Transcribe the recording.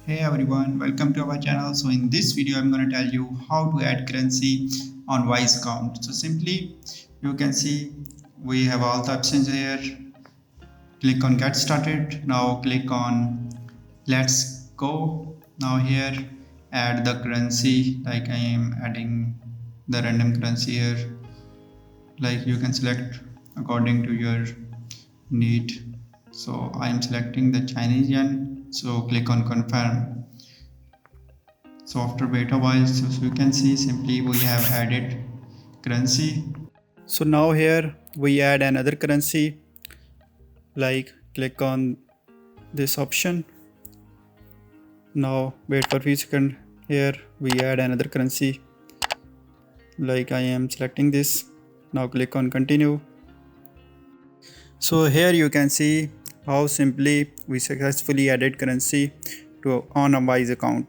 Hey everyone, welcome to our channel. So in this video, I'm going to tell you how to add currency on Wise account. So simply, you can see we have all the options here. Click on Get Started. Now click on Let's Go. Now here, add the currency. Like I am adding the random currency here. Like you can select according to your need. So I am selecting the Chinese yen. So click on Confirm. So after wait a while, so you can see simply we have added currency. So now here we add another currency, like click on this option. Now wait for a few seconds. Here we add another currency, like I am selecting this. Now click on continue. So here you can see how simply we successfully added currency to on a Wise account.